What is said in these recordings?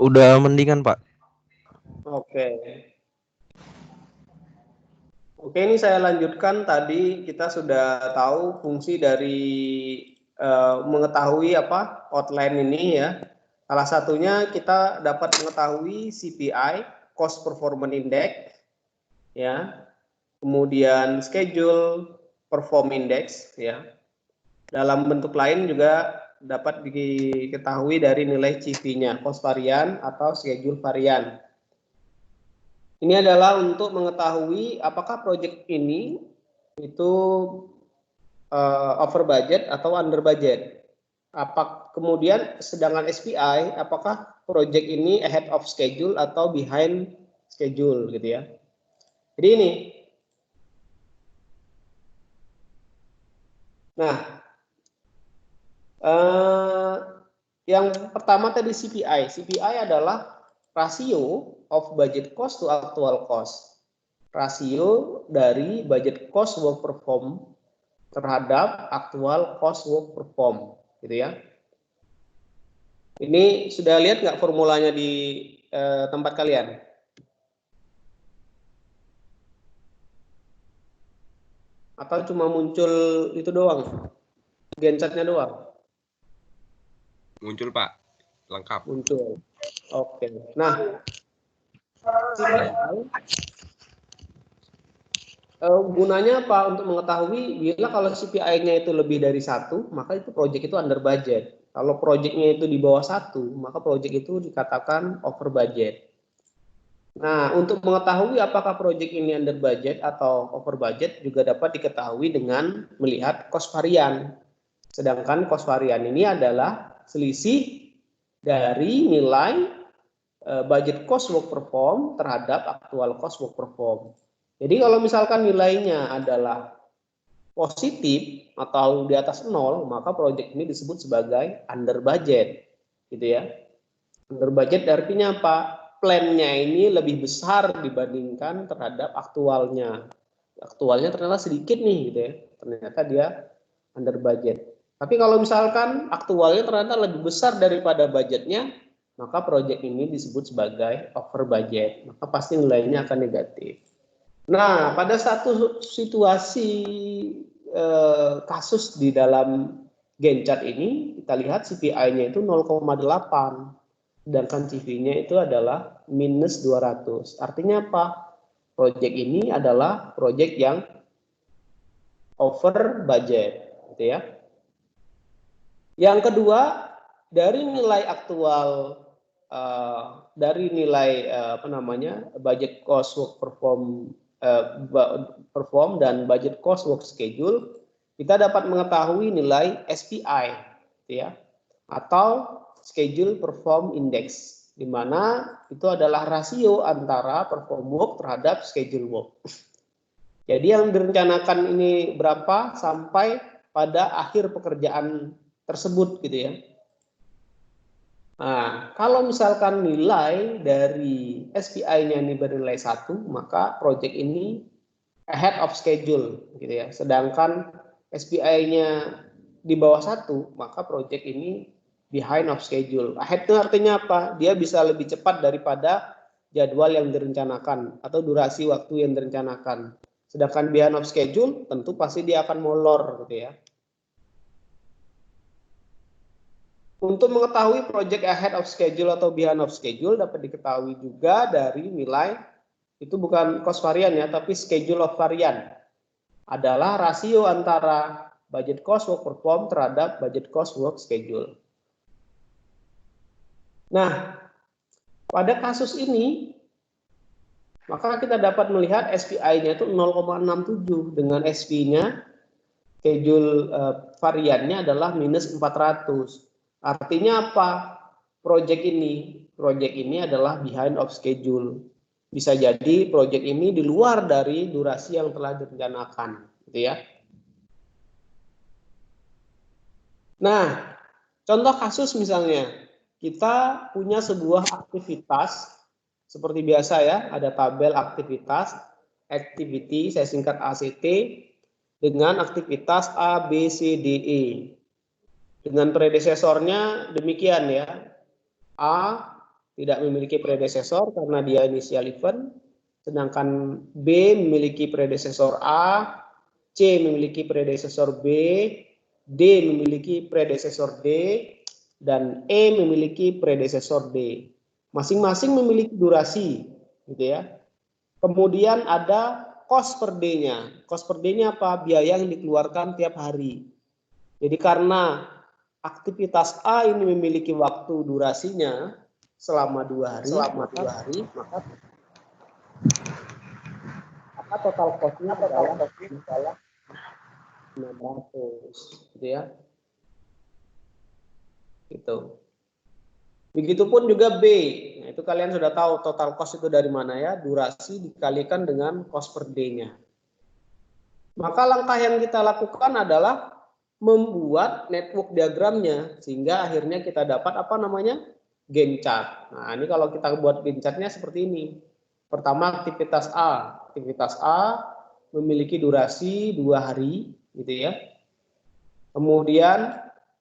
Udah mendingan, Pak. Oke. Oke, ini saya lanjutkan. Tadi kita sudah tahu fungsi dari mengetahui outline ini ya. Salah satunya kita dapat mengetahui CPI, Cost Performance Index, ya. Kemudian schedule perform index, ya. Dalam bentuk lain juga dapat diketahui dari nilai CV-nya, cost varian atau schedule varian. Ini adalah untuk mengetahui apakah proyek ini itu over budget atau under budget. Kemudian sedangkan SPI, apakah proyek ini ahead of schedule atau behind schedule gitu ya. Jadi ini. Nah, yang pertama tadi CPI. CPI adalah rasio of budget cost to actual cost. Rasio dari budget cost work perform terhadap actual cost work perform, gitu ya. Ini sudah lihat nggak formulanya di tempat kalian? Atau cuma muncul itu doang? Gensetnya doang? Muncul, Pak. Lengkap. Muncul. Oke. Nah, gunanya apa? Untuk mengetahui bila kalau CPI-nya itu lebih dari 1, maka itu proyek itu under budget. Kalau proyeknya itu di bawah 1, maka proyek itu dikatakan over budget. Nah, untuk mengetahui apakah proyek ini under budget atau over budget juga dapat diketahui dengan melihat cost varian. Sedangkan cost varian ini adalah selisih dari nilai budget cost work perform terhadap actual cost work perform. Jadi kalau misalkan nilainya adalah positif atau di atas 0, maka proyek ini disebut sebagai under budget, gitu ya. Under budget artinya apa? Plan-nya ini lebih besar dibandingkan terhadap aktualnya. Aktualnya ternyata sedikit nih, gitu ya. Ternyata dia under budget. Tapi kalau misalkan aktualnya ternyata lebih besar daripada budgetnya, maka proyek ini disebut sebagai over budget. Maka pasti nilainya akan negatif. Nah, pada satu situasi kasus di dalam Gencat ini, kita lihat CPI-nya itu 0,8, sedangkan CV-nya itu adalah minus 200. Artinya apa? Proyek ini adalah proyek yang over budget, gitu ya. Yang kedua, dari nilai aktual, dari nilai budget cost work perform dan budget cost work schedule, kita dapat mengetahui nilai SPI, ya, atau schedule perform index, di mana itu adalah rasio antara perform work terhadap schedule work. Jadi yang direncanakan ini berapa sampai pada akhir pekerjaan tersebut, gitu ya. Nah, kalau misalkan nilai dari SPI-nya ini bernilai 1, maka proyek ini ahead of schedule, gitu ya. Sedangkan SPI-nya di bawah 1, maka proyek ini behind of schedule. Ahead itu artinya apa? Dia bisa lebih cepat daripada jadwal yang direncanakan atau durasi waktu yang direncanakan. Sedangkan behind of schedule tentu pasti dia akan molor, gitu ya. Untuk mengetahui project ahead of schedule atau behind of schedule dapat diketahui juga dari nilai, itu bukan cost varian ya, tapi schedule of varian. Adalah rasio antara budget cost work perform terhadap budget cost work schedule. Nah, pada kasus ini, maka kita dapat melihat SPI-nya itu 0,67 dengan SP-nya schedule variannya adalah minus 400. Artinya apa? Proyek ini adalah behind of schedule. Bisa jadi proyek ini di luar dari durasi yang telah direncanakan, gitu ya. Nah, contoh kasus misalnya, kita punya sebuah aktivitas seperti biasa ya, ada tabel aktivitas, activity, saya singkat ACT, dengan aktivitas A, B, C, D, E. Dengan predesesornya demikian ya, A tidak memiliki predesesor karena dia initial event, sedangkan B memiliki predesesor A, C memiliki predesesor B, D memiliki predesesor D, dan E memiliki predesesor D. Masing-masing memiliki durasi, gitu ya. Kemudian ada cost per D-nya. Cost per D-nya apa? Biaya yang dikeluarkan tiap hari. Jadi karena aktivitas A ini memiliki waktu durasinya selama 2 hari, maka total cost-nya adalah 600, gitu ya. Gitu. Begitupun juga B. Nah, itu kalian sudah tahu total cost itu dari mana ya, durasi dikalikan dengan cost per D-nya. Maka langkah yang kita lakukan adalah membuat network diagramnya sehingga akhirnya kita dapat apa namanya? Gantt chart. Nah, ini kalau kita buat Gantt chart-nya seperti ini. Pertama aktivitas A. Aktivitas A memiliki durasi 2 hari, gitu ya. Kemudian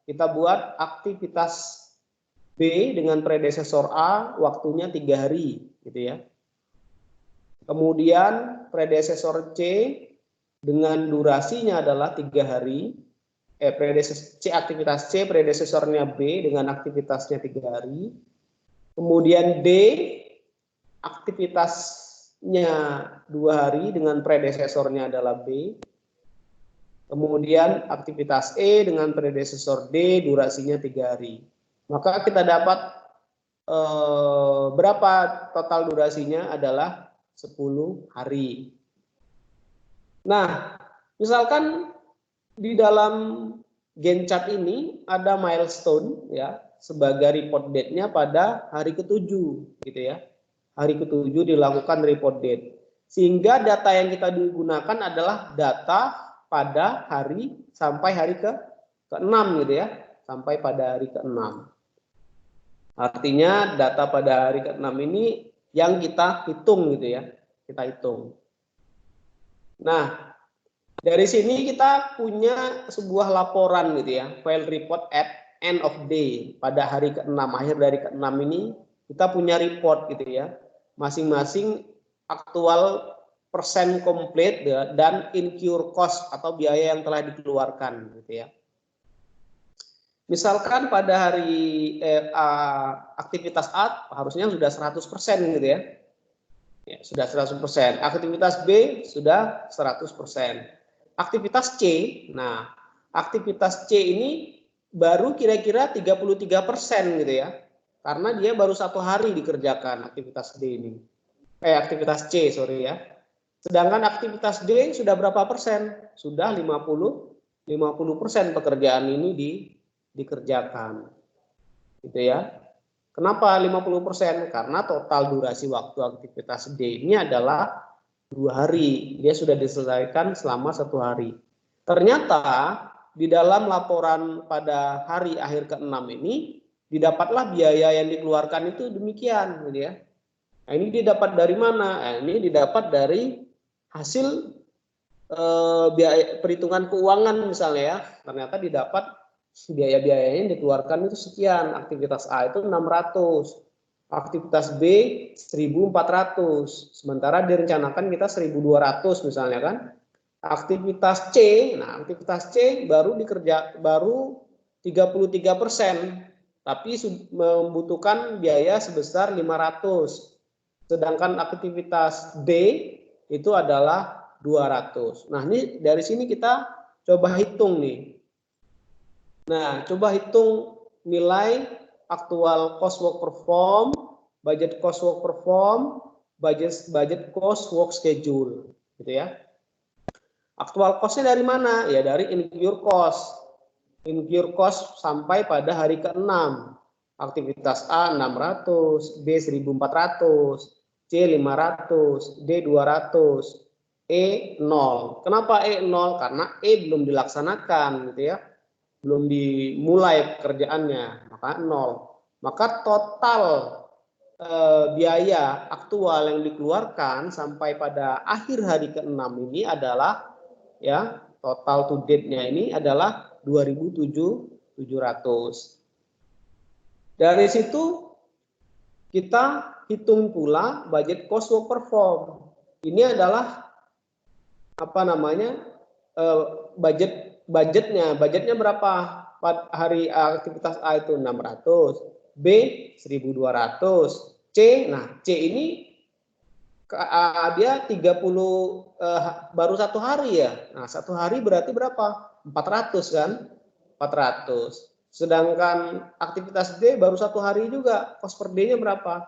kita buat aktivitas B dengan predesesor A waktunya 3 hari, gitu ya. Kemudian predesesor C dengan durasinya adalah 3 hari. Aktivitas C predesesornya B dengan aktivitasnya 3 hari. Kemudian D aktivitasnya 2 hari dengan predesesornya adalah B. Kemudian aktivitas E dengan predesesor D durasinya 3 hari. Maka kita dapat berapa total durasinya adalah 10 hari. Nah, misalkan di dalam Gantt chart ini ada milestone ya sebagai report date-nya pada hari ke-7 gitu ya. Hari ke-7 dilakukan report date. Sehingga data yang kita digunakan adalah data pada hari sampai hari ke-6 gitu ya. Sampai pada hari ke-6. Artinya data pada hari ke-6 ini yang kita hitung gitu ya. Kita hitung. Nah, dari sini kita punya sebuah laporan gitu ya, file report at end of day. Pada hari ke-6, akhir dari ke-6 ini kita punya report gitu ya. Masing-masing aktual persen complete ya, dan incur cost atau biaya yang telah dikeluarkan gitu ya. Misalkan pada hari aktivitas A harusnya sudah 100% gitu ya. Ya, sudah 100%. Aktivitas B sudah 100%. Aktivitas C, nah aktivitas C ini baru kira-kira 33% gitu ya. Karena dia baru 1 hari dikerjakan aktivitas D ini. Aktivitas C, sorry ya. Sedangkan aktivitas D sudah berapa persen? Sudah 50% pekerjaan ini dikerjakan. Gitu ya. Kenapa 50%? Karena total durasi waktu aktivitas D ini adalah 2 hari. Dia sudah diselesaikan selama 1 hari. Ternyata di dalam laporan pada hari akhir ke-6 ini didapatlah biaya yang dikeluarkan itu demikian gitu ya. Nah, ini didapat dari mana? Nah, ini didapat dari hasil biaya perhitungan keuangan misalnya ya. Ternyata didapat biaya-biayanya yang dikeluarkan itu sekian. Aktivitas A itu 600. Aktivitas B 1.400, sementara direncanakan kita 1.200 misalnya kan. Aktivitas C, nah aktivitas C baru 33%, tapi membutuhkan biaya sebesar 500. Sedangkan aktivitas D itu adalah 200. Nah, ini dari sini kita coba hitung nih. Nah, coba hitung nilai aktual cost work perform, budget cost work perform, budget cost work schedule, gitu ya. Aktual cost-nya dari mana? Ya dari incur cost. Incur cost sampai pada hari ke-6. Aktivitas A 600, B 1.400, C 500, D 200, E 0. Kenapa E 0? Karena E belum dilaksanakan, gitu ya. Belum dimulai pekerjaannya, maka 0. Maka total biaya aktual yang dikeluarkan sampai pada akhir hari ke-6 ini adalah ya total to date-nya ini adalah 2.700. Dari situ kita hitung pula budget cost work perform. Ini adalah apa namanya budgetnya berapa? Hari aktivitas A itu 600, B 1.200, C, nah C ini dia 30 baru 1 hari ya. Nah, 1 hari berarti berapa? 400 kan? 400. Sedangkan aktivitas D baru 1 hari juga, cost per day-nya berapa?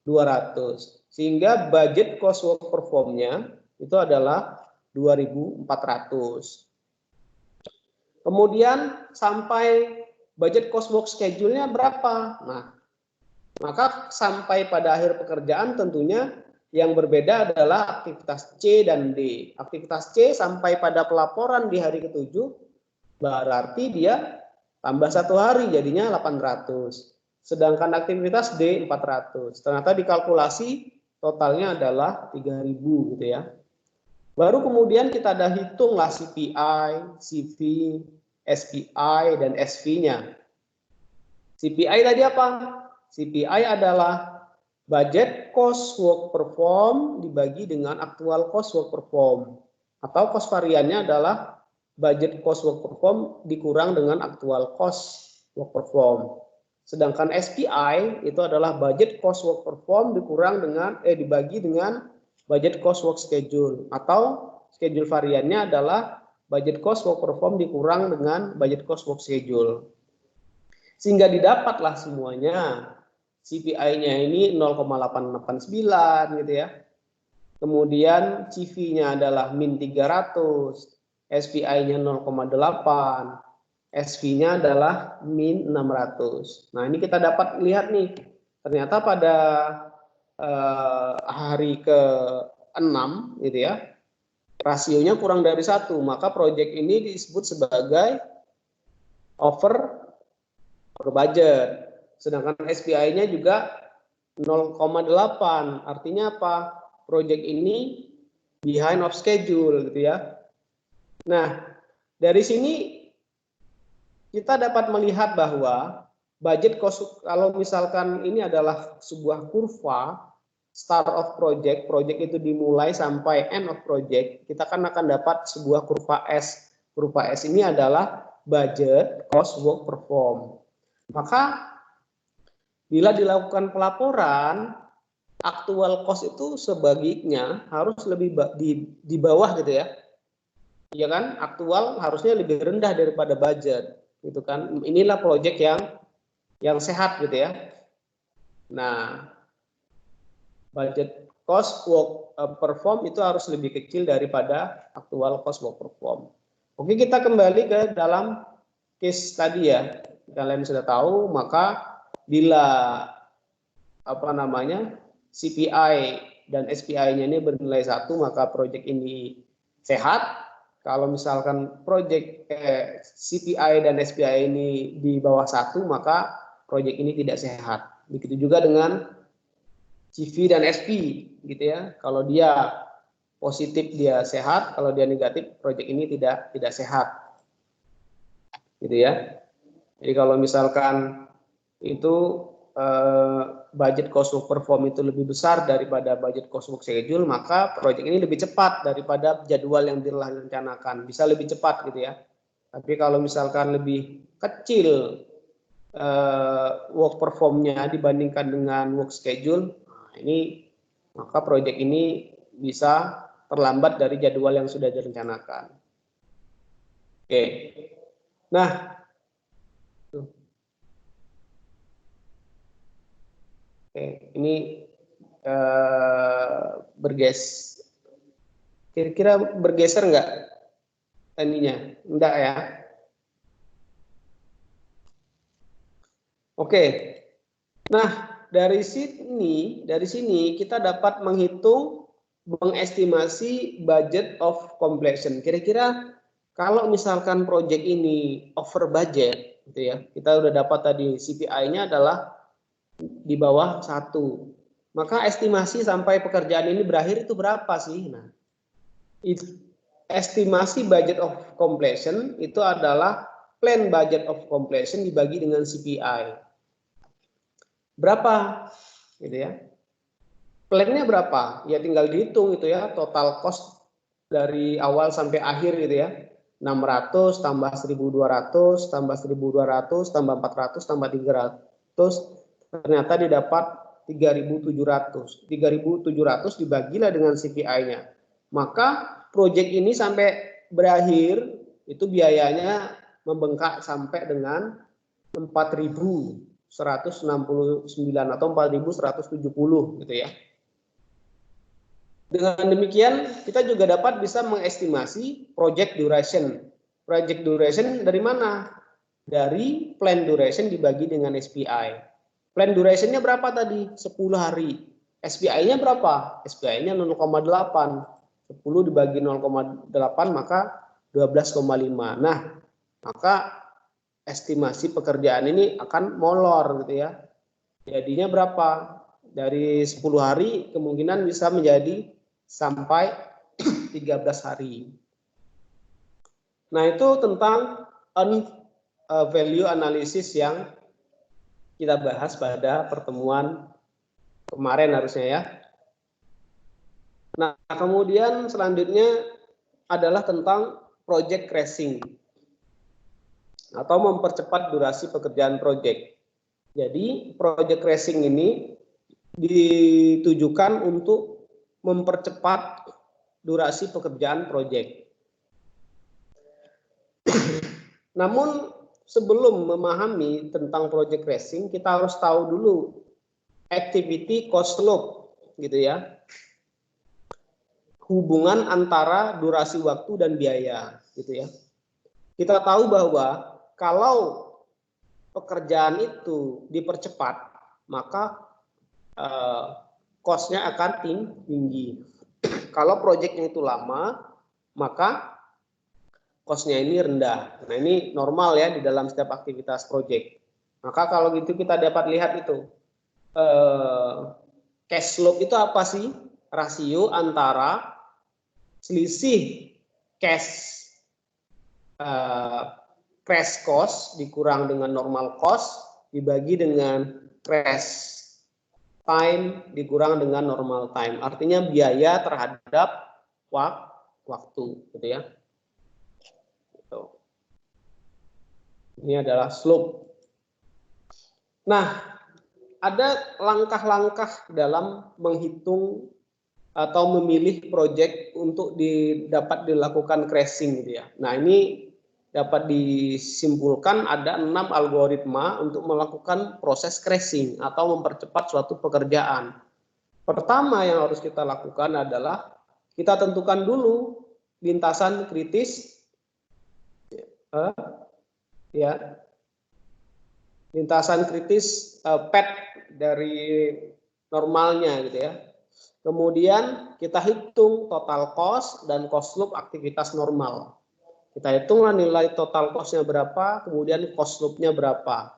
200. Sehingga budget cost work perform-nya itu adalah 2.400. Kemudian sampai budget cost work schedule-nya berapa? Nah, maka sampai pada akhir pekerjaan tentunya yang berbeda adalah aktivitas C dan D. Aktivitas C sampai pada pelaporan di hari ke-7 berarti dia tambah 1 hari jadinya 800. Sedangkan aktivitas D 400. Ternyata dikalkulasi totalnya adalah 3.000 gitu ya. Baru kemudian kita ada hitunglah CPI, CV, SPI, dan SV-nya. CPI tadi apa? CPI adalah budget cost work perform dibagi dengan actual cost work perform. Atau cost variannya adalah budget cost work perform dikurang dengan actual cost work perform. Sedangkan SPI itu adalah budget cost work perform dikurang dengan dibagi dengan budget cost work schedule, atau schedule variannya adalah budget cost work perform dikurang dengan budget cost work schedule. Sehingga didapatlah semuanya. CPI-nya ini 0,889 gitu ya. Kemudian CV-nya adalah min 300, SPI-nya 0,8, SV-nya adalah min 600. Nah, ini kita dapat lihat nih, ternyata pada hari ke-6 gitu ya, rasionya kurang dari 1, maka proyek ini disebut sebagai over budget. Sedangkan SPI-nya juga 0,8, artinya apa? Proyek ini behind of schedule gitu ya. Nah, dari sini kita dapat melihat bahwa budget cost, kalau misalkan ini adalah sebuah kurva start of project, project itu dimulai sampai end of project, kita kan akan dapat sebuah kurva S. Kurva S ini adalah budget cost work perform. Maka bila dilakukan pelaporan, actual cost itu sebaliknya harus lebih di bawah gitu ya. Ya kan, aktual harusnya lebih rendah daripada budget, gitu kan. Inilah proyek yang sehat gitu ya. Nah, budget cost work perform itu harus lebih kecil daripada actual cost work perform. Oke, kita kembali ke dalam case tadi ya. Kalian sudah tahu, maka bila apa namanya CPI dan SPI-nya ini bernilai 1, maka proyek ini sehat. Kalau misalkan proyek CPI dan SPI ini di bawah 1, maka proyek ini tidak sehat. Begitu juga dengan CV dan SP gitu ya. Kalau dia positif dia sehat, kalau dia negatif proyek ini tidak sehat. Gitu ya. Jadi kalau misalkan itu budget cost work perform itu lebih besar daripada budget cost work schedule, maka proyek ini lebih cepat daripada jadwal yang direncanakan, bisa lebih cepat gitu ya. Tapi kalau misalkan lebih kecil work performnya dibandingkan dengan work schedule, nah ini maka proyek ini bisa terlambat dari jadwal yang sudah direncanakan. Oke. Nah, ini kira-kira bergeser nggak ininya? Enggak ya? Oke. Nah, dari sini kita dapat mengestimasi budget of completion. Kira-kira kalau misalkan proyek ini over budget, gitu ya, kita udah dapat tadi CPI-nya adalah di bawah 1. Maka estimasi sampai pekerjaan ini berakhir itu berapa sih? Nah, estimasi budget of completion itu adalah plan budget of completion dibagi dengan CPI. Berapa gitu ya. Plannya berapa? Ya tinggal dihitung itu ya, total cost dari awal sampai akhir gitu ya. 600 tambah 1.200 tambah 1.200 tambah 400 tambah 300, ternyata didapat 3.700. 3.700 dibagilah dengan CPI-nya. Maka proyek ini sampai berakhir itu biayanya membengkak sampai dengan 4.169 atau 4.170 gitu ya. Dengan demikian kita juga dapat bisa mengestimasi project duration. Project duration dari mana? Dari plan duration dibagi dengan SPI. Plan durationnya berapa tadi? 10 hari. SPI-nya berapa? SPI-nya 0,8. 10 dibagi 0,8 maka 12,5. Nah, maka estimasi pekerjaan ini akan molor gitu ya. Jadinya berapa? Dari 10 hari kemungkinan bisa menjadi sampai 13 hari. Nah, itu tentang value analysis yang kita bahas pada pertemuan kemarin harusnya ya. Nah, kemudian selanjutnya adalah tentang project crashing atau mempercepat durasi pekerjaan project. Jadi, project crashing ini ditujukan untuk mempercepat durasi pekerjaan proyek. Namun sebelum memahami tentang project crashing, kita harus tahu dulu activity cost slope, gitu ya. Hubungan antara durasi waktu dan biaya, gitu ya. Kita tahu bahwa kalau pekerjaan itu dipercepat, maka cost-nya akan tinggi. Kalau proyeknya itu lama, maka cost-nya ini rendah. Nah, ini normal ya di dalam setiap aktivitas proyek. Maka kalau gitu kita dapat lihat itu cash flow itu apa sih? Rasio antara selisih cash crash cost dikurang dengan normal cost dibagi dengan crash time dikurang dengan normal time. Artinya biaya terhadap waktu, gitu ya. Ini adalah slope. Nah, ada langkah-langkah dalam menghitung atau memilih proyek untuk dapat dilakukan crashing, gitu ya. Nah, ini dapat disimpulkan ada 6 algoritma untuk melakukan proses crashing atau mempercepat suatu pekerjaan. Pertama yang harus kita lakukan adalah kita tentukan dulu lintasan kritis, ya, lintasan kritis pad dari normalnya, gitu ya. Kemudian kita hitung total cost dan cost loop aktivitas normal. Kita hitunglah nilai total cost-nya berapa, kemudian cost loop-nya berapa.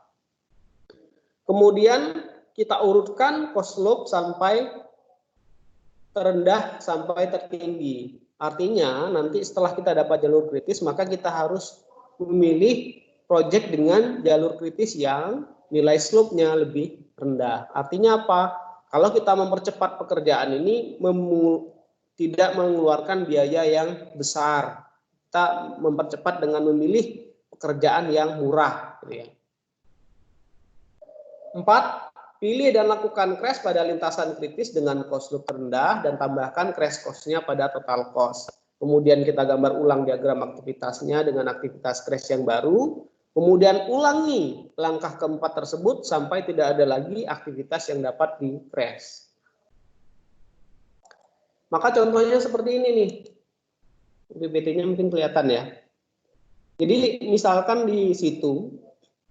Kemudian kita urutkan cost loop sampai terendah sampai tertinggi. Artinya nanti setelah kita dapat jalur kritis, maka kita harus memilih proyek dengan jalur kritis yang nilai slope-nya lebih rendah. Artinya apa? Kalau kita mempercepat pekerjaan ini tidak mengeluarkan biaya yang besar. Kita mempercepat dengan memilih pekerjaan yang murah. 4. Pilih dan lakukan crash pada lintasan kritis dengan cost loop rendah dan tambahkan crash cost-nya pada total cost. Kemudian kita gambar ulang diagram aktivitasnya dengan aktivitas crash yang baru. Kemudian ulangi langkah keempat tersebut sampai tidak ada lagi aktivitas yang dapat di crash. Maka contohnya seperti ini nih. PPT-nya mungkin kelihatan ya. Jadi misalkan di situ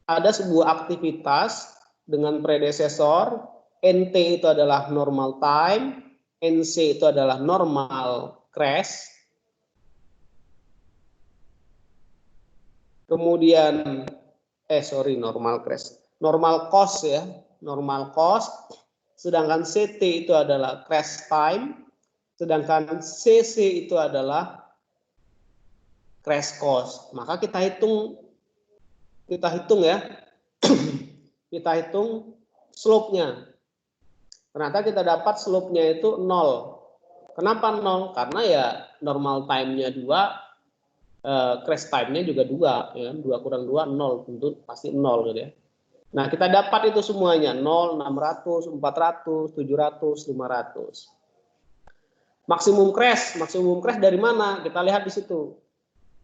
ada sebuah aktivitas dengan predesesor, NT itu adalah normal time, NC itu adalah normal crash. Kemudian normal crash. Normal cost ya, normal cost. Sedangkan CT itu adalah crash time, sedangkan CC itu adalah crash cost. Maka kita hitung ya. Kita hitung slope-nya. Ternyata kita dapat slope-nya itu 0. Kenapa 0? Karena ya normal time-nya 2, crash time-nya juga 2. Ya. 2 kurang 2, 0. Tentu pasti 0 gitu ya. Nah, kita dapat itu semuanya. 0, 600, 400, 700, 500. Maksimum crash dari mana? Kita lihat di situ.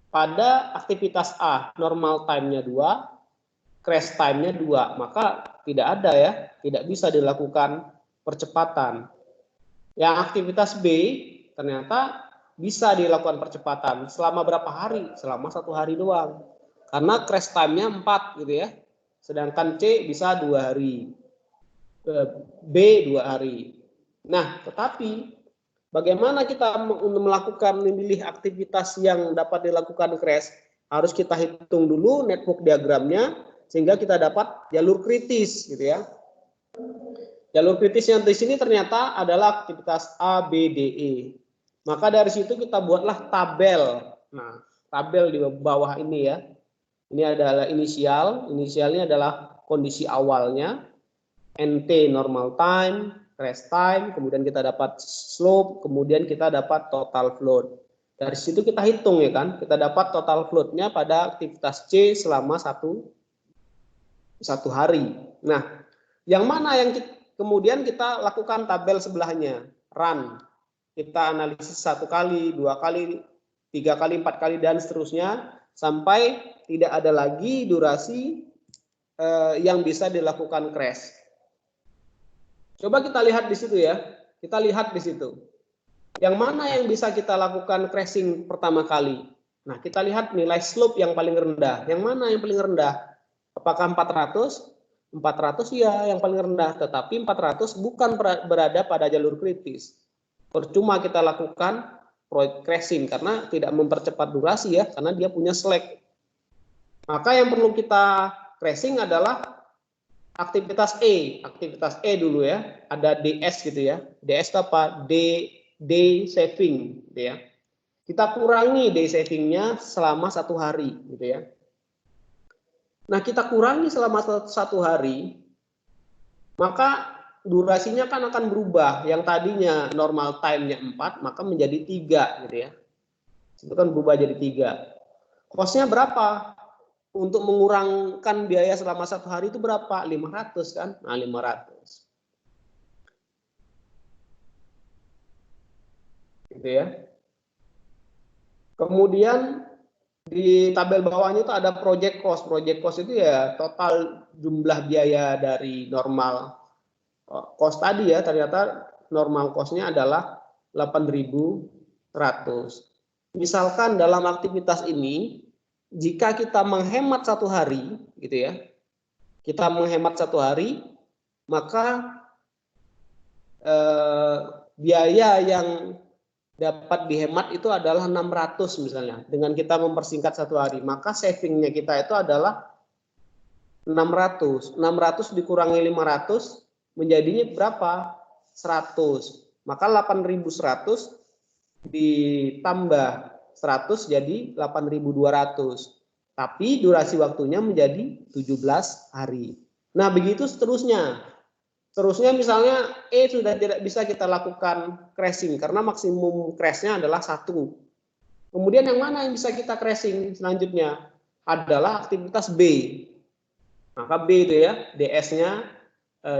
Pada aktivitas A, normal time-nya 2, crash time-nya 2. Maka tidak ada ya, tidak bisa dilakukan percepatan. Yang aktivitas B, ternyata bisa dilakukan percepatan. Selama berapa hari? Selama 1 hari doang. Karena crash time-nya 4 gitu ya. Sedangkan C bisa 2 hari. B 2 hari. Nah, tetapi bagaimana kita melakukan memilih aktivitas yang dapat dilakukan crash? Harus kita hitung dulu network diagramnya sehingga kita dapat jalur kritis gitu ya. Jalur kritis yang di sini ternyata adalah aktivitas A, B, D, E. Maka dari situ kita buatlah tabel. Nah, tabel di bawah ini ya. Ini adalah inisial. Inisialnya adalah kondisi awalnya. NT normal time, crash time, kemudian kita dapat slope, kemudian kita dapat total float. Dari situ kita hitung ya kan, kita dapat total floatnya pada aktivitas C selama satu hari. Nah, yang mana yang kemudian kita lakukan tabel sebelahnya, run. Kita analisis 1 kali, 2 kali, 3 kali, 4 kali, dan seterusnya, sampai tidak ada lagi durasi yang bisa dilakukan crash. Coba kita lihat di situ ya. Kita lihat di situ. Yang mana yang bisa kita lakukan crashing pertama kali? Nah, kita lihat nilai slope yang paling rendah. Yang mana yang paling rendah? Apakah 400? 400 ya yang paling rendah. Tetapi 400 bukan berada pada jalur kritis. Percuma kita lakukan crashing karena tidak mempercepat durasi ya. Karena dia punya slack. Maka yang perlu kita crashing adalah aktivitas E dulu ya, ada DS gitu ya. DS itu apa? Day saving gitu ya. Kita kurangi day savingnya selama 1 hari gitu ya. Nah, kita kurangi selama 1 hari, maka durasinya kan akan berubah. Yang tadinya normal time-nya 4, maka menjadi 3 gitu ya. Itu kan berubah jadi 3. Cost-nya berapa? Untuk mengurangkan biaya selama 1 hari itu berapa? 500 kan? Nah, 500. Gitu ya. Kemudian di tabel bawahnya itu ada project cost. Project cost itu ya total jumlah biaya dari normal cost tadi ya. Ternyata normal cost-nya adalah 8.100. Misalkan dalam aktivitas ini jika kita menghemat 1 hari, gitu ya, kita menghemat 1 hari, maka biaya yang dapat dihemat itu adalah 600 misalnya. Dengan kita mempersingkat 1 hari, maka savingnya kita itu adalah 600. 600 dikurangi 500 menjadinya berapa? 100. Maka 8.100 ditambah 100 jadi 8.200. Tapi durasi waktunya menjadi 17 hari. Nah, begitu seterusnya. Seterusnya misalnya sudah tidak bisa kita lakukan crashing karena maksimum crash-nya adalah 1. Kemudian yang mana yang bisa kita crashing selanjutnya? Adalah aktivitas B. Maka B itu ya, DS-nya,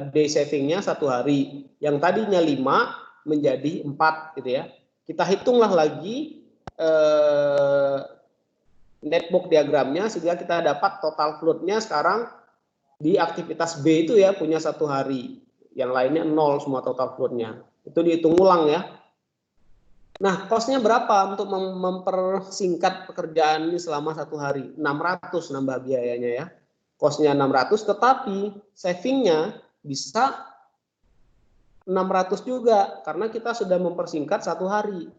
day saving-nya 1 hari. Yang tadinya 5 menjadi 4 gitu ya. Kita hitunglah lagi network diagramnya sehingga kita dapat total float-nya sekarang di aktivitas B itu ya punya 1 hari. Yang lainnya 0 semua total float-nya. Itu dihitung ulang ya. Nah, cost-nya berapa untuk mempersingkat pekerjaan ini selama 1 hari? 600 nambah biayanya ya. Cost-nya 600 tetapi saving-nya bisa 600 juga karena kita sudah mempersingkat 1 hari.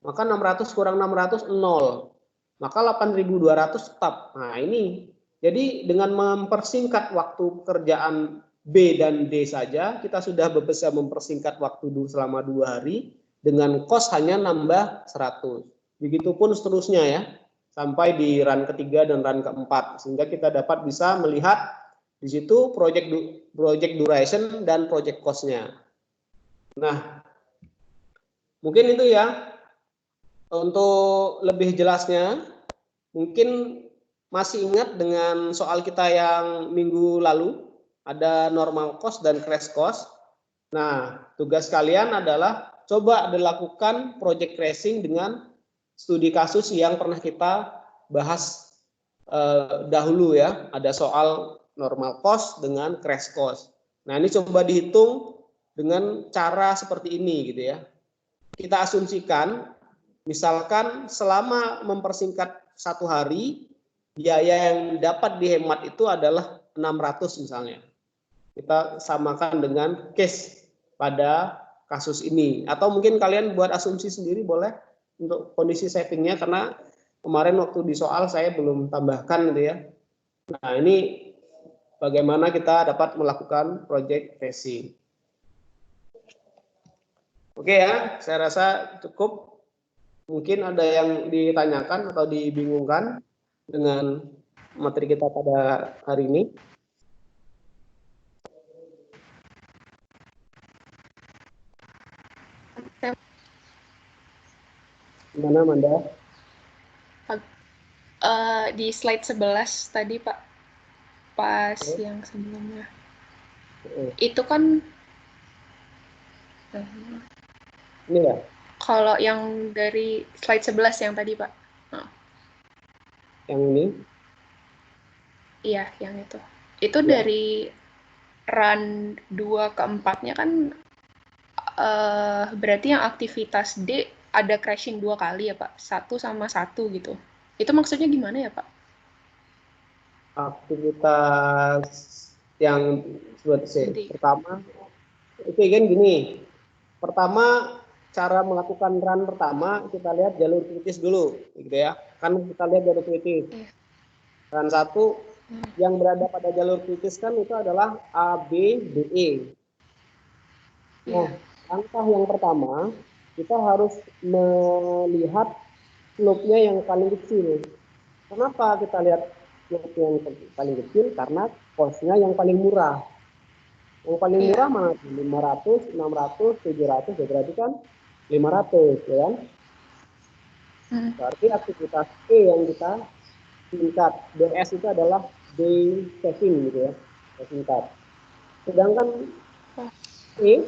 Maka 600 kurang 600 0. Maka 8.200 tetap. Nah, ini. Jadi dengan mempersingkat waktu pekerjaan B dan D saja, kita sudah bisa mempersingkat waktu selama 2 hari dengan cost hanya nambah 100. Begitupun seterusnya ya, sampai di run ketiga dan run keempat. Sehingga kita dapat bisa melihat di situ project duration dan project cost-nya. Nah, mungkin itu ya. Untuk lebih jelasnya, mungkin masih ingat dengan soal kita yang minggu lalu, ada normal cost dan crash cost. Nah, tugas kalian adalah coba dilakukan project tracing dengan studi kasus yang pernah kita bahas dahulu ya. Ada soal normal cost dengan crash cost. Nah, ini coba dihitung dengan cara seperti ini gitu ya. Kita asumsikan misalkan selama mempersingkat 1 hari, biaya yang dapat dihemat itu adalah 600 misalnya. Kita samakan dengan case pada kasus ini. Atau mungkin kalian buat asumsi sendiri boleh untuk kondisi savingnya, karena kemarin waktu di soal saya belum tambahkan gitu ya. Nah, ini bagaimana kita dapat melakukan project tracing. Oke ya, saya rasa cukup. Mungkin ada yang ditanyakan atau dibingungkan dengan materi kita pada hari ini. Gimana, Manda? Di slide 11 tadi, Pak. Pas yang sebelumnya. Itu kan Ini ya? kalau yang dari slide 11 yang tadi, Pak. Yang ini? Iya, yang itu. Itu ya. Dari run 2 ke 4-nya kan berarti yang aktivitas D ada crashing 2 kali ya, Pak? 1 sama 1 gitu. Itu maksudnya gimana ya, Pak? Aktivitas yang pertama, oke kan gini. Pertama, cara melakukan run pertama, kita lihat jalur kritis dulu, gitu ya. Kan kita lihat jalur kritis. Run 1, yang berada pada jalur kritis kan itu adalah A, B, D, E. Nah, langkah yang pertama, kita harus melihat slope-nya yang paling kecil. Kenapa kita lihat slope yang paling kecil? Karena cost-nya yang paling murah. Yang paling murah mana? 500, 600, 700, ya berarti kan 500, ya kan? Berarti aktivitas E yang kita singkat. DS itu adalah day saving gitu ya, singkat. Sedangkan E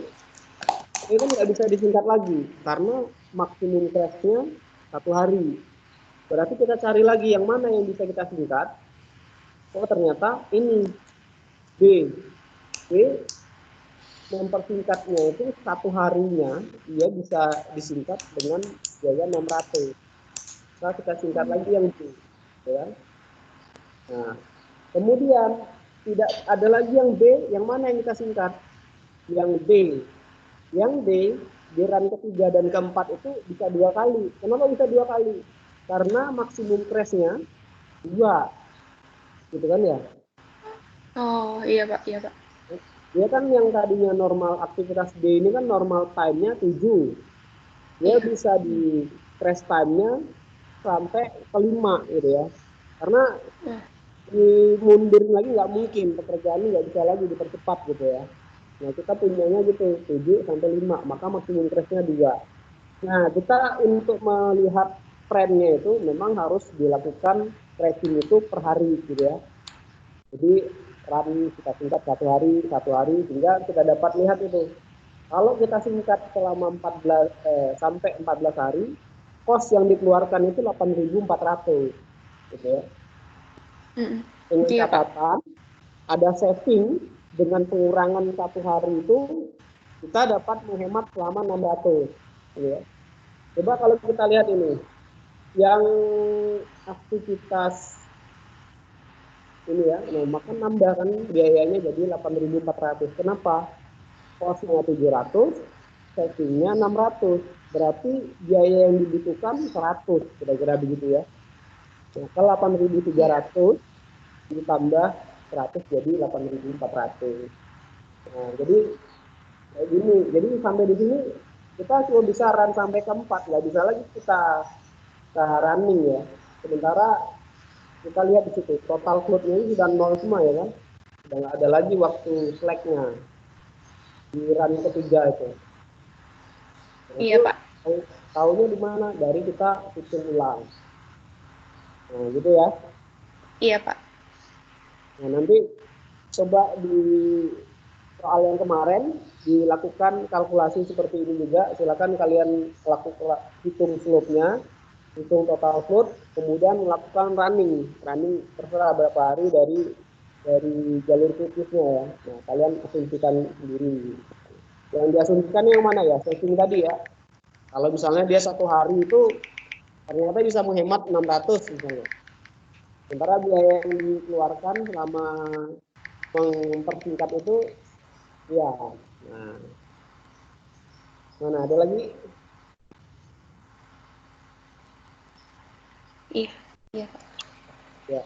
itu nggak bisa disingkat lagi karena maksimum crash-nya 1 hari. Berarti kita cari lagi yang mana yang bisa kita singkat. Oh, ternyata ini B. B mempersingkatnya itu 1 harinya dia bisa disingkat dengan biaya 600. Nah, kita singkat lagi yang B, ya. Nah, kemudian tidak ada lagi yang B, yang mana yang kita singkat? Yang D. Yang D di run ketiga dan keempat itu bisa 2 kali. Kenapa bisa 2 kali? Karena maksimum crash-nya 2, gitu kan ya? Oh iya Pak, iya Pak. Dia kan yang tadinya normal aktivitas D ini kan normal time-nya 7. Dia bisa di crash time-nya sampai ke 5 gitu ya. Karena dimundurin lagi nggak mungkin, pekerjaan nggak bisa lagi dipercepat gitu ya. Nah, kita punyanya gitu 7 sampai 5, maka maksimum crash-nya 2. Nah, kita untuk melihat trendnya itu memang harus dilakukan tracing itu per hari gitu ya. Jadi run kita singkat 1 hari sehingga kita dapat lihat itu. Kalau kita singkat selama 14 sampai 14 hari, cost yang dikeluarkan itu 8.400 gitu ya. Dengan catatan ada saving dengan pengurangan 1 hari itu kita dapat menghemat selama 600 gitu ya. Coba kalau kita lihat ini yang aktivitas ini ya, nah, maka nambah kan biayanya jadi 8.400. Kenapa? Cost-nya 700, saving-nya 600. Berarti biaya yang dibutuhkan 100, kira-kira begitu ya. Nah, ke 8.300 ditambah 100 jadi 8.400. Nah, jadi kayak gini. Jadi sampai di sini kita cuma bisa run sampai ke 4, nggak bisa lagi kita running ya. Sementara kita lihat di situ total float-nya ini sudah 0 semua ya kan, sudah nggak ada lagi waktu slack-nya di run ketiga itu. Iya, Itu Pak. tahunya di mana? Dari kita hitung ulang. Nah, gitu ya. Iya, Pak. Nah, nanti coba di soal yang kemarin dilakukan kalkulasi seperti ini juga. Silakan kalian lakukan hitung slope-nya, hitung total slope, kemudian melakukan running terserah berapa hari dari jalur kritisnya ya. Nah, kalian asumsikan sendiri. Yang diasumsikan yang mana ya? Setting tadi ya. Kalau misalnya dia satu hari itu ternyata bisa menghemat 600 misalnya. Sementara biaya yang dikeluarkan selama mempersingkat itu ya. Nah, mana ada lagi? Iya. Iya, Pak. Ya,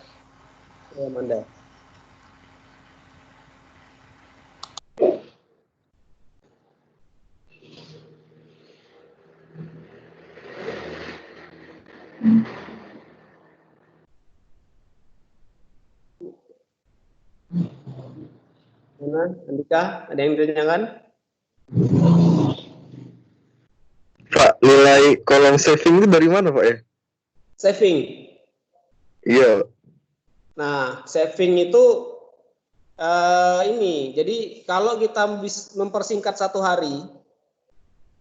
ya Manda. Mana? Andika, ada yang ditanyakan? Pak, nilai kolom saving itu dari mana, Pak ya? Saving. Iya. Nah, saving itu ini. Jadi kalau kita mempersingkat satu hari,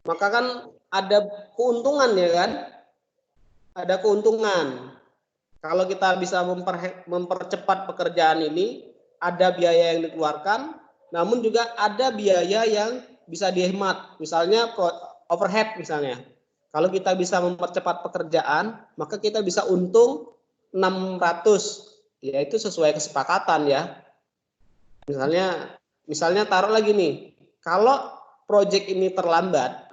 maka kan ada keuntungan ya kan? Ada keuntungan. Kalau kita bisa mempercepat pekerjaan ini, ada biaya yang dikeluarkan, namun juga ada biaya yang bisa dihemat. Misalnya overhead misalnya. Kalau kita bisa mempercepat pekerjaan, maka kita bisa untung 600, yaitu sesuai kesepakatan ya. Misalnya taruh lagi nih, kalau proyek ini terlambat,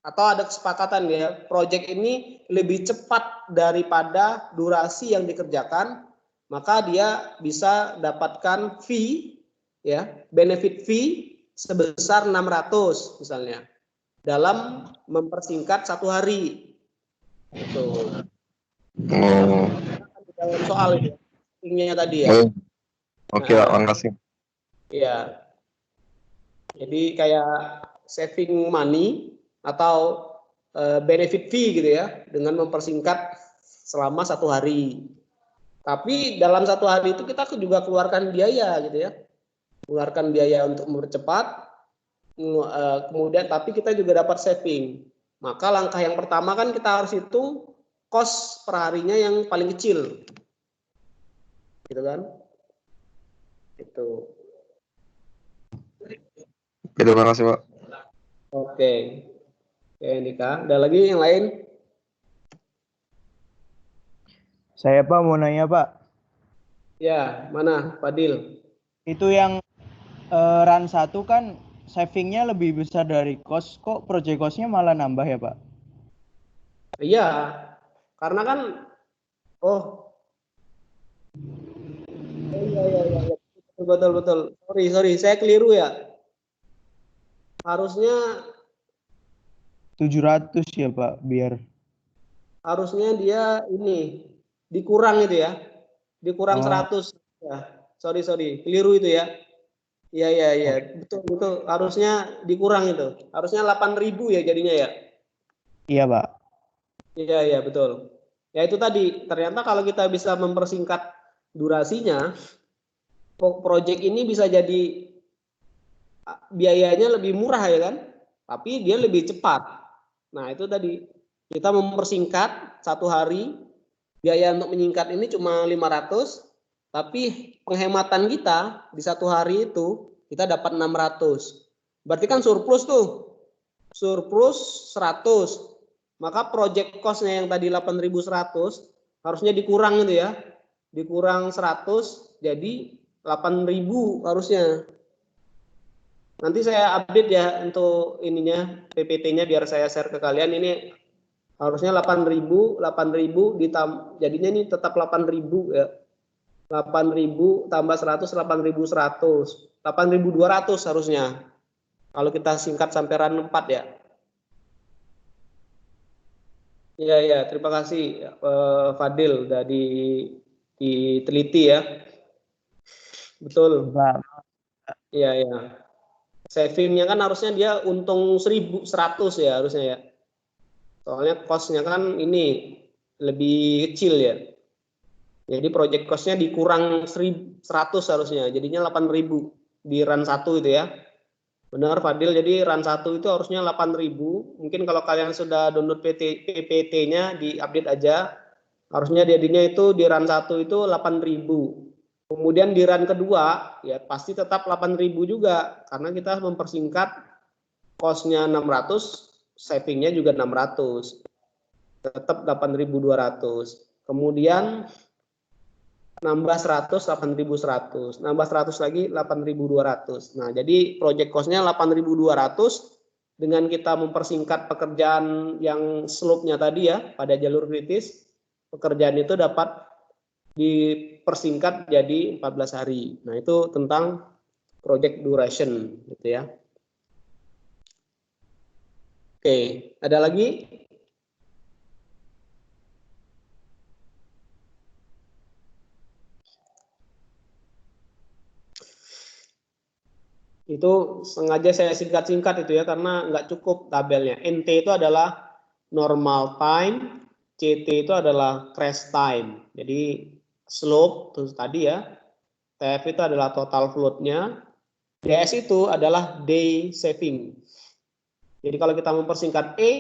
atau ada kesepakatan ya, proyek ini lebih cepat daripada durasi yang dikerjakan, maka dia bisa dapatkan fee ya, benefit fee sebesar 600 misalnya dalam mempersingkat satu hari. Itu. Oh. Dalam soal itu tingginya tadi ya. Oh. Oke, Pak, Nah, makasih. ya. Jadi kayak saving money atau benefit fee gitu ya, dengan mempersingkat selama satu hari. Tapi dalam satu hari itu kita juga keluarkan biaya gitu ya, keluarkan biaya untuk mempercepat, kemudian tapi kita juga dapat saving. Maka langkah yang pertama kan kita harus hitung cost per harinya yang paling kecil, gitu kan? Itu. Terima kasih, Pak. Oke, oke Nika. Ada lagi yang lain? Saya Pak mau nanya Pak, Ya, mana Fadil? itu yang run 1 kan savingnya lebih besar dari cost, kok project cost-nya malah nambah ya Pak? Iya, karena kan, oh, iya, betul. Sorry, saya keliru ya. Harusnya 700 ya Pak, biar. harusnya dia ini dikurang itu ya, dikurang 100 ya. Sorry, keliru itu ya. Iya, betul. Harusnya dikurang itu. Harusnya 8.000 ya jadinya ya. Iya Pak. Iya, betul. Ya itu tadi, ternyata kalau kita bisa mempersingkat durasinya, proyek ini bisa jadi biayanya lebih murah ya kan, tapi dia lebih cepat. Nah itu tadi, kita mempersingkat satu hari, biaya untuk menyingkat ini cuma 500, tapi penghematan kita di satu hari itu kita dapat 600. Berarti kan surplus tuh, surplus 100. Maka project cost-nya yang tadi 8.100 harusnya dikurang itu ya, dikurang 100 jadi 8.000 harusnya. Nanti saya update ya untuk ininya PPT-nya biar saya share ke kalian. Ini harusnya 8.000 jadinya ini tetap 8.000 ya. 8.000 tambah 100 8.100. 8.200 harusnya. Kalau kita singkat sampai run 4 ya. Iya, terima kasih Fadil udah diteliti ya. Betul. Pak. Iya. Savingnya kan harusnya dia untung 1.100 ya harusnya ya. Soalnya cost-nya kan ini lebih kecil ya. Jadi project cost-nya dikurang 100 harusnya, jadinya 8.000 di run 1 itu ya. Benar Fadil, jadi run 1 itu harusnya 8.000. Mungkin kalau kalian sudah download PPT-nya di-update aja. Harusnya jadinya itu di run 1 itu 8.000. Kemudian di run kedua ya pasti tetap 8.000 juga karena kita mempersingkat cost-nya 600, saving-nya juga 600. Tetap 8.200. Kemudian nambah 100, 8.100, nambah 100 lagi 8.200. Nah, jadi project cost-nya 8.200 dengan kita mempersingkat pekerjaan yang slope-nya tadi ya pada jalur kritis, pekerjaan itu dapat dipersingkat jadi 14 hari. Nah, itu tentang project duration gitu ya. Oke, ada lagi? Itu sengaja saya singkat-singkat itu ya karena nggak cukup tabelnya. NT itu adalah normal time, CT itu adalah crash time. Jadi slope terus tadi ya, TF itu adalah total float-nya, DS itu adalah day saving. Jadi kalau kita mempersingkat E,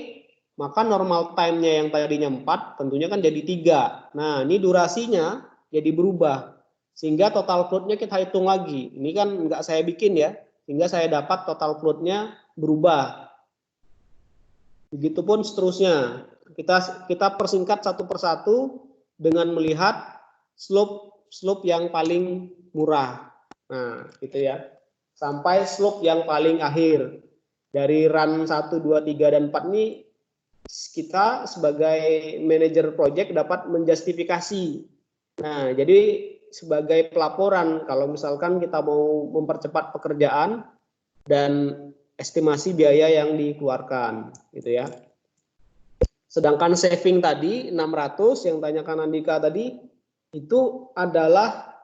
maka normal time-nya yang tadinya 4 tentunya kan jadi 3. Nah, ini durasinya jadi berubah. Sehingga total float-nya kita hitung lagi. Ini kan nggak saya bikin ya. Sehingga saya dapat total float-nya berubah. Begitupun seterusnya. Kita persingkat satu persatu dengan melihat slope yang paling murah. Nah, gitu ya. Sampai slope yang paling akhir. Dari run 1, 2, 3, dan 4 ini kita sebagai manajer project dapat menjustifikasi. Nah, jadi sebagai pelaporan kalau misalkan kita mau mempercepat pekerjaan dan estimasi biaya yang dikeluarkan gitu ya. Sedangkan saving tadi 600 yang tanyakan Andika tadi itu adalah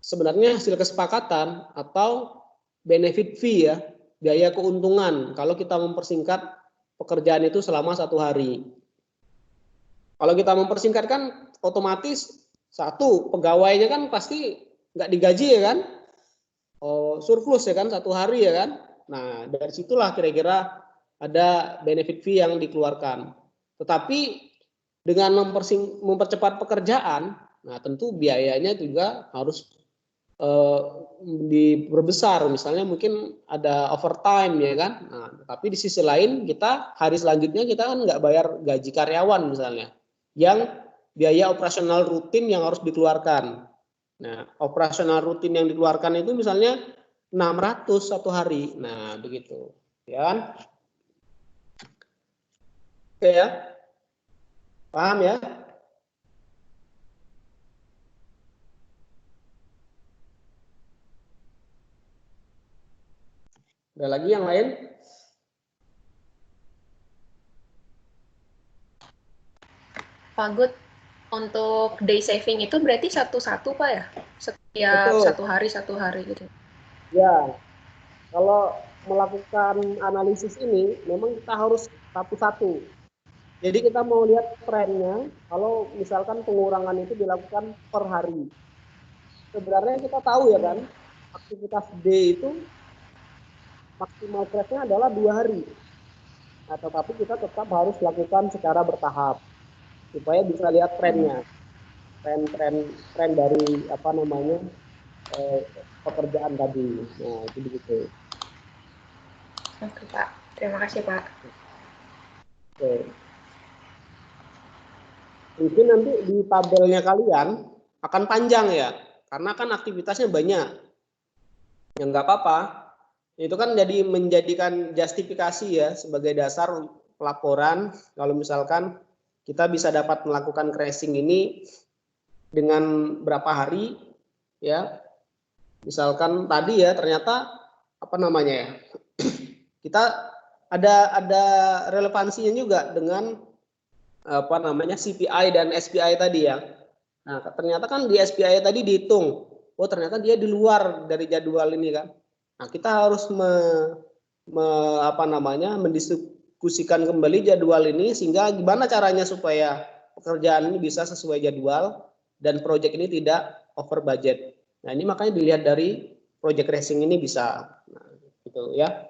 sebenarnya hasil kesepakatan atau benefit fee ya, biaya keuntungan kalau kita mempersingkat pekerjaan itu selama 1 hari. Kalau kita mempersingkat kan otomatis satu pegawainya kan pasti nggak digaji ya kan, surplus ya kan 1 hari ya kan. Nah dari situlah kira-kira ada benefit fee yang dikeluarkan. Tetapi dengan mempercepat pekerjaan, nah tentu biayanya juga harus diperbesar, misalnya mungkin ada overtime ya kan. Nah, tapi di sisi lain kita hari selanjutnya kita kan nggak bayar gaji karyawan misalnya, yang biaya operasional rutin yang harus dikeluarkan. Nah, operasional rutin yang dikeluarkan itu misalnya 600 1 hari. Nah, begitu, ya kan? Oke ya, paham ya? Ada lagi yang lain? Pak Gut, untuk day saving itu berarti satu-satu Pak ya? Setiap Betul. 1 hari gitu. Ya, kalau melakukan analisis ini memang kita harus satu-satu. Jadi kita mau lihat trennya, kalau misalkan pengurangan itu dilakukan per hari. Sebenarnya kita tahu ya kan, aktivitas D itu maksimal crash-nya adalah 2 hari. Nah, tetapi kita tetap harus lakukan secara bertahap supaya bisa lihat trennya, tren dari apa namanya pekerjaan tadi. Nah itu begitu. Oke Pak, terima kasih Pak. Oke. Mungkin nanti di tabelnya kalian akan panjang ya, karena kan aktivitasnya banyak. Ya nggak apa-apa. Itu kan jadi menjadikan justifikasi ya sebagai dasar pelaporan kalau misalkan kita bisa dapat melakukan crashing ini dengan berapa hari ya. Misalkan tadi ya ternyata apa namanya ya, kita ada relevansinya juga dengan apa namanya CPI dan SPI tadi ya. Nah ternyata kan di SPI tadi dihitung, oh ternyata dia di luar dari jadwal ini kan. Nah kita harus mendiskusikan kembali jadwal ini, sehingga gimana caranya supaya pekerjaan ini bisa sesuai jadwal dan proyek ini tidak over budget. Nah, ini makanya dilihat dari project racing ini bisa. Nah, gitu ya.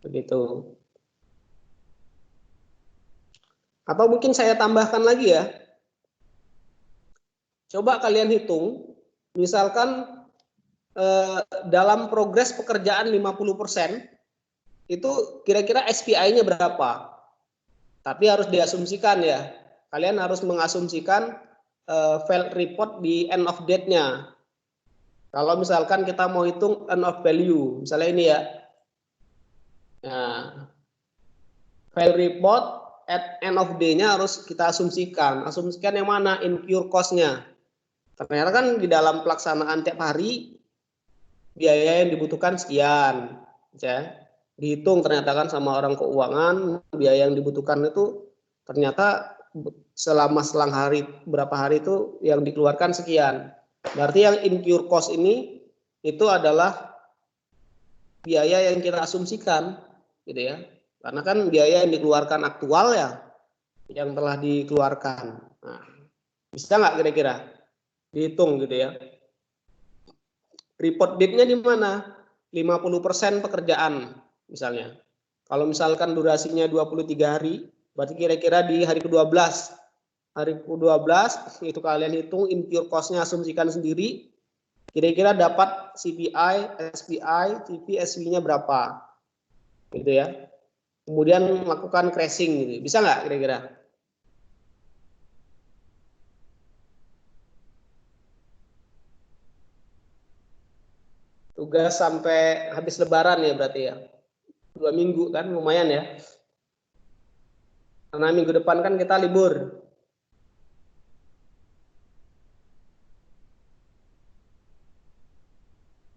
Begitu. Atau mungkin saya tambahkan lagi ya. Coba kalian hitung, misalkan dalam progres pekerjaan 50%, itu kira-kira SPI-nya berapa? Tapi harus diasumsikan ya. Kalian harus mengasumsikan failed report di end of date-nya. Kalau misalkan kita mau hitung end of value, misalnya ini ya. Nah, file report at end of day-nya harus kita asumsikan. Asumsikan yang mana? Incur cost-nya. Ternyata kan di dalam pelaksanaan tiap hari biaya yang dibutuhkan sekian. Ya. Dihitung ternyata kan sama orang keuangan, biaya yang dibutuhkan itu ternyata selama selang hari, berapa hari itu yang dikeluarkan sekian. Berarti yang incur cost ini itu adalah biaya yang kita asumsikan, gitu ya. Karena kan biaya yang dikeluarkan aktual ya, yang telah dikeluarkan. Nah, bisa nggak kira-kira dihitung gitu ya? Report date-nya di mana? 50% pekerjaan misalnya. Kalau misalkan durasinya 23 hari, berarti kira-kira di hari ke-12. Hari ke-12 itu kalian hitung incur cost-nya, asumsikan sendiri. Kira-kira dapat CPI, SPI, TP, SV-nya berapa? Gitu ya. Kemudian melakukan crashing gitu. Bisa nggak kira-kira? Tugas sampai habis lebaran ya berarti ya. 2 minggu kan lumayan ya. Karena minggu depan kan kita libur.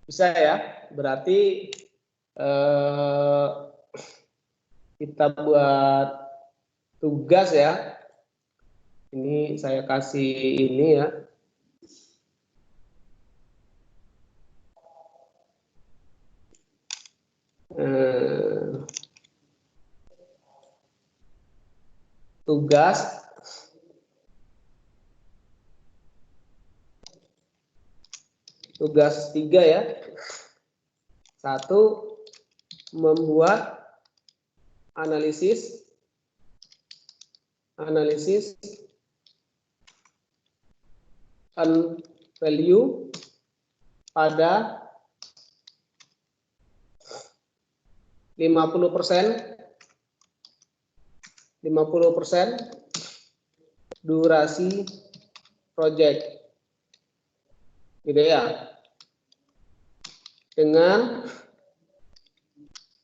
Bisa ya. Berarti kita buat tugas ya. Ini saya kasih ini ya. Tugas tugas 3 ya. 1, membuat analisis value pada 50% durasi project, gitu ya, dengan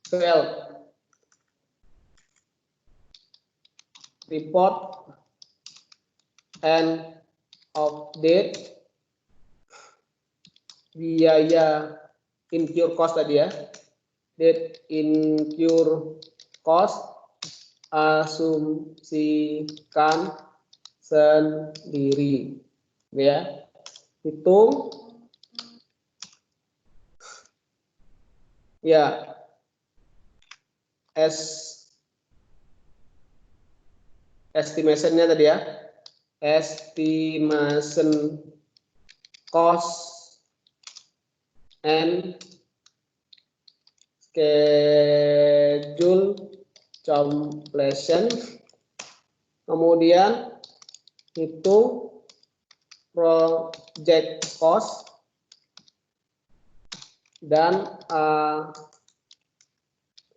failed report end of date, biaya incur cost tadi ya, date incur cost, asumsikan sendiri ya. Hitung ya, estimation-nya tadi ya, estimation cost and schedule completion. Kemudian hitung project cost dan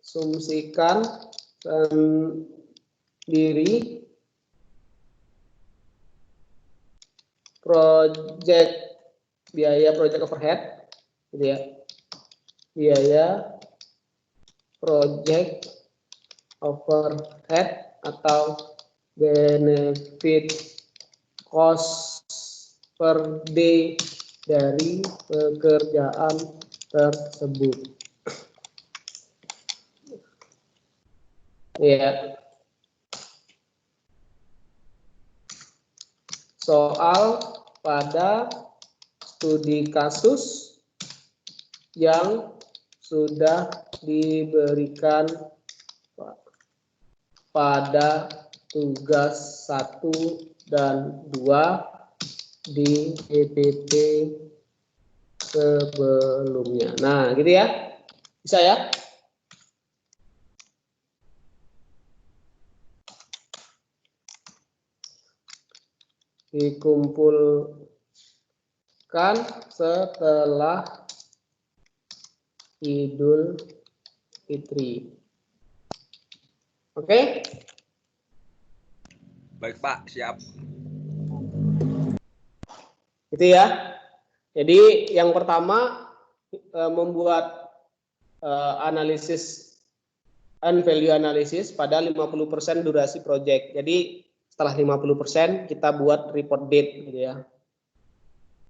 asumsikan sendiri biaya project overhead, gitu ya, biaya project overhead atau benefit cost per day dari pekerjaan tersebut. Ya. Soal pada studi kasus yang sudah diberikan pada tugas 1 dan 2 di PPT sebelumnya. Nah, gitu ya. Bisa ya? Dikumpulkan setelah Idul Fitri. Oke? Baik Pak, siap. Gitu ya. Jadi yang pertama membuat analisis and value analysis pada 50% durasi project. Jadi setelah 50% kita buat report date gitu ya.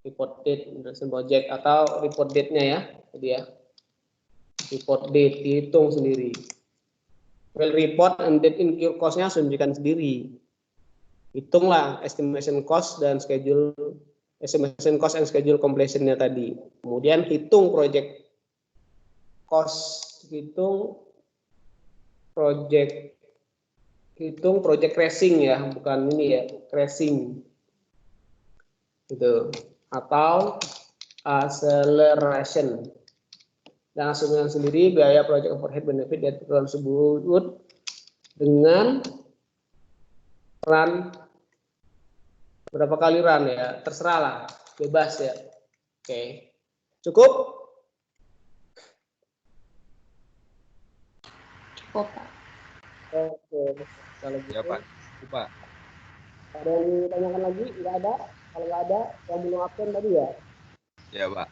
Report date duration project atau report date-nya ya. Jadi ya. Report date dihitung sendiri. Well report and date incur cost-nya suntikan sendiri. Hitunglah estimation cost dan schedule estimation cost and schedule completion-nya tadi. Kemudian hitung project cost, hitung project tracing ya, bukan ini ya, tracing gitu, atau acceleration. Dan hasilnya sendiri biaya project overhead benefit dan tersebut dengan run berapa kali run ya, terserah lah, bebas ya. Oke, cukup? Cukup, Pak. Oke, kalau gitu. Ya Pak. Pak. Ada yang ditanyakan lagi? Nggak ada? Kalau nggak ada, yang belum absen tadi ya? Ya Pak.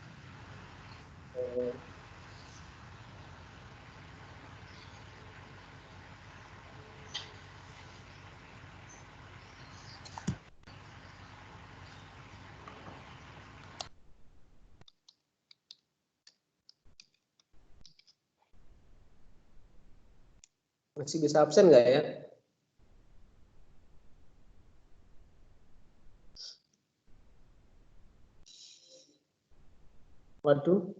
Masih bisa absen nggak ya? Waduh.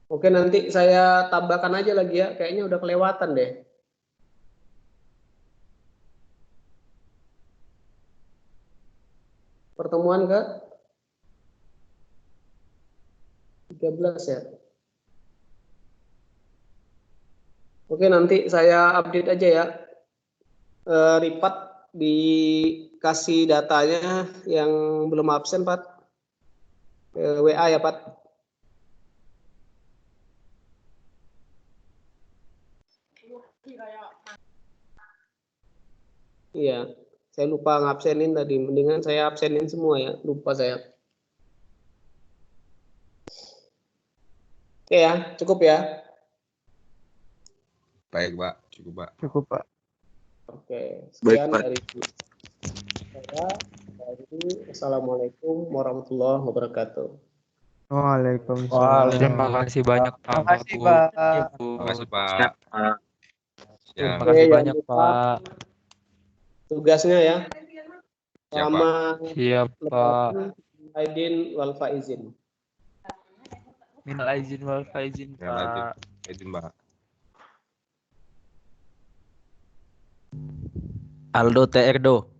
Oke, nanti saya tambahkan aja lagi ya. Kayaknya udah kelewatan deh. Pertemuan ke 13 ya. Oke, nanti saya update aja ya. Ripat dikasih datanya yang belum absen, Pak. WA ya, Pak. Iya, saya lupa ngabsenin tadi. Mendingan saya absenin semua ya. Lupa saya. Oke ya, cukup ya. Baik Pak, cukup Pak. Cukup, Pak. Oke, Baik, sekian Pak. dari saya. Assalamualaikum warahmatullahi wabarakatuh. Waalaikumsalam. Terima kasih banyak Pak. Terima kasih, Bu. Pak. Bu. Terima kasih Pak. Ya, Terima kasih Oke, banyak jangan lupa Pak. tugasnya ya. Ya, Pak. Sama Siap Pak. Aidin wal faizin. Minal aizin wal faizin Ya, lanjut. Pak. Izin Pak. Aldo TRDO.